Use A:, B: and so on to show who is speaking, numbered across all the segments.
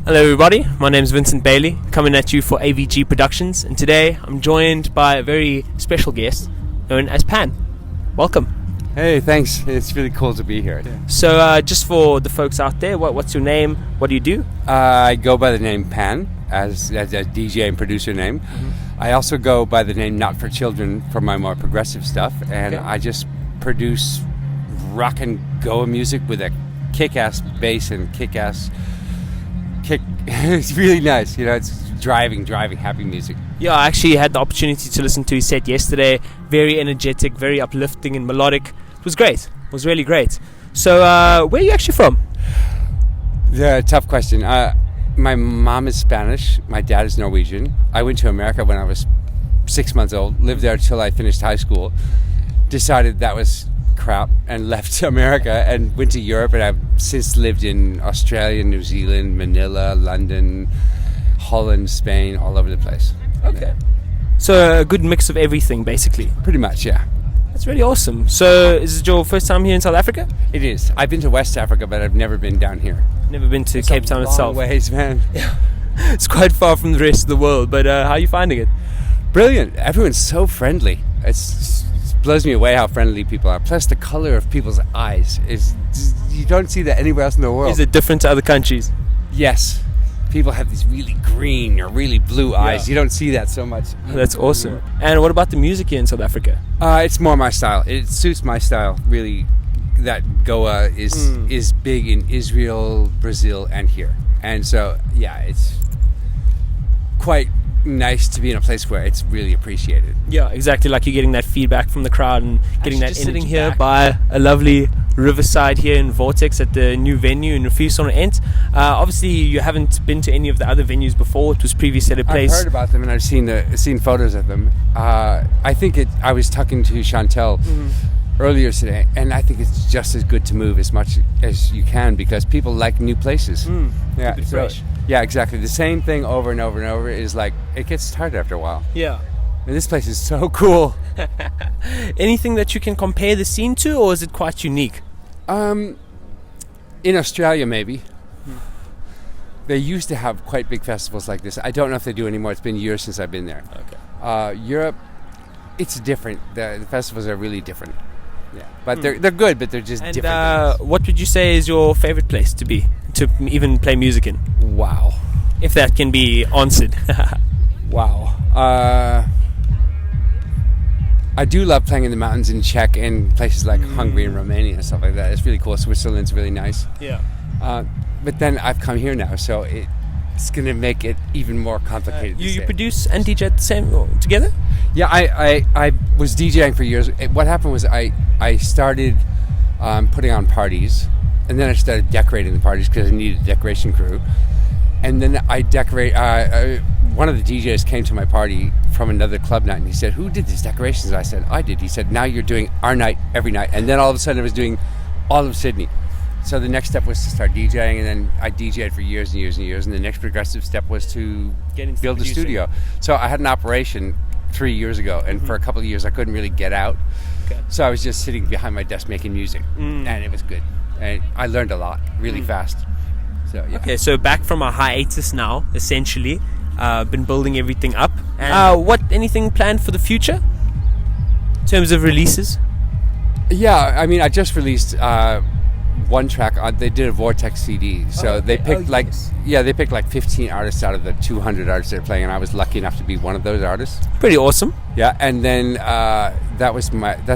A: Hello everybody, my name is Vincent Bailey, coming at you for AVG Productions, and today I'm joined by a very special guest known as Pan. Welcome.
B: Hey, thanks. It's really cool to be here.
A: So just for the folks out there, what's your name? What do you do?
B: I go by the name Pan as a DJ and producer name. I also go by the name Not For Children for my more progressive stuff, and I just produce rock and go music with a kick-ass bass and kick-ass kick. It's really nice, it's driving happy music.
A: Yeah, I actually had the opportunity to listen to his set yesterday. Very energetic, very uplifting and melodic. It was great. It was really great. So where are you actually from?
B: Yeah, tough question. My mom is Spanish, my dad is Norwegian. I went to America when I was 6 months old, lived there till I finished high school, decided that was crap and left America and went to Europe, and I've since lived in Australia, New Zealand, Manila, London, Holland, Spain, all over the place.
A: Okay. So a good mix of everything, basically.
B: Pretty much, yeah.
A: That's really awesome. So is it your first time here in South Africa?
B: It is. I've been to West Africa, but I've never been down here.
A: Never been to Cape Town itself.
B: Long ways, man.
A: Yeah. It's quite far from the rest of the world, but how are you finding it?
B: Brilliant. Everyone's so friendly. It blows me away how friendly people are. Plus the color of people's eyes is, you don't see that anywhere else in the world.
A: Is it different to other countries?
B: Yes. People have these really green or really blue eyes. You don't see that so much.
A: That's awesome. And what about the music here in South Africa?
B: It's more my style. It suits my style, really. That Goa is big in Israel, Brazil, and here. And so, yeah, it's quite nice to be in a place where it's really appreciated.
A: Yeah, exactly. Like you're getting that feedback from the crowd and getting that sitting here by a lovely riverside here in Vortex at the new venue in Refuse on Ent. Obviously, you haven't been to any of the other venues before. It was previously at a place.
B: I've heard about them and I've seen photos of them. I think I was talking to Chantel earlier today, and I think it's just as good to move as much as you can because people like new places.
A: Yeah, it's fresh.
B: Yeah, exactly. The same thing over and over and over is like, it gets tired after a while.
A: Yeah.
B: And this place is so cool.
A: Anything that you can compare the scene to, or is it quite unique?
B: In Australia, maybe. They used to have quite big festivals like this. I don't know if they do anymore. It's been years since I've been there.
A: Okay.
B: Europe, it's different. The festivals are really different. Yeah, but they're good, but they're just different.
A: And what would you say is your favorite place to be, to even play music in?
B: Wow.
A: If that can be answered.
B: Wow. I do love playing in the mountains in Czech and places like Hungary and Romania and stuff like that. It's really cool. Switzerland's really nice.
A: Yeah.
B: But then I've come here now, so it's going to make it even more complicated.
A: You produce and DJ at the same together?
B: Yeah, I was DJing for years. What happened was I started putting on parties, and then I started decorating the parties because I needed a decoration crew. And then I decorate. One of the DJs came to my party from another club night, and he said, "Who did these decorations?" I said, "I did." He said, "Now you're doing our night every night." And then all of a sudden, I was doing all of Sydney. So the next step was to start DJing, and then I DJed for years and years and years. And the next progressive step was to build a studio. So I had an operation 3 years ago, and for a couple of years I couldn't really get out. Okay. So I was just sitting behind my desk making music, and it was good. And I learned a lot really fast. So yeah.
A: Okay, so back from a hiatus now, essentially. Been building everything up. And anything planned for the future in terms of releases?
B: Yeah, I mean, I just released one track. They did a Vortex CD, so they picked they picked like 15 artists out of the 200 artists they're playing, and I was lucky enough to be one of those artists.
A: Pretty awesome.
B: Yeah, and then that's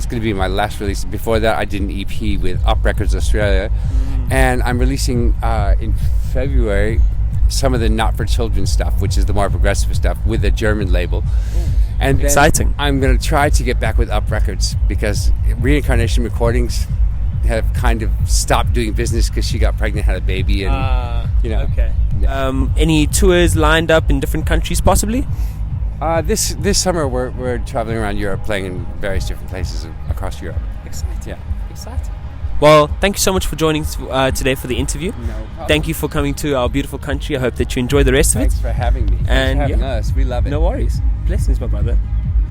B: going to be my last release. Before that, I did an EP with Up Records Australia, and I'm releasing in February some of the Not For Children stuff, which is the more progressive stuff, with a German label. And then
A: exciting.
B: I'm going to try to get back with Up Records because Reincarnation Recordings have kind of stopped doing business because she got pregnant, had a baby, and
A: Okay. Yeah. Any tours lined up in different countries, possibly?
B: This summer we're traveling around Europe, playing in various different places across Europe.
A: Exciting.
B: Yeah.
A: Exciting. Well, thank you so much for joining today for the interview.
B: No problem.
A: Thank you for coming to our beautiful country. I hope that you enjoy the rest of it.
B: Thanks for having me.
A: And
B: Thanks for having us. We love it.
A: No worries. Blessings, my brother.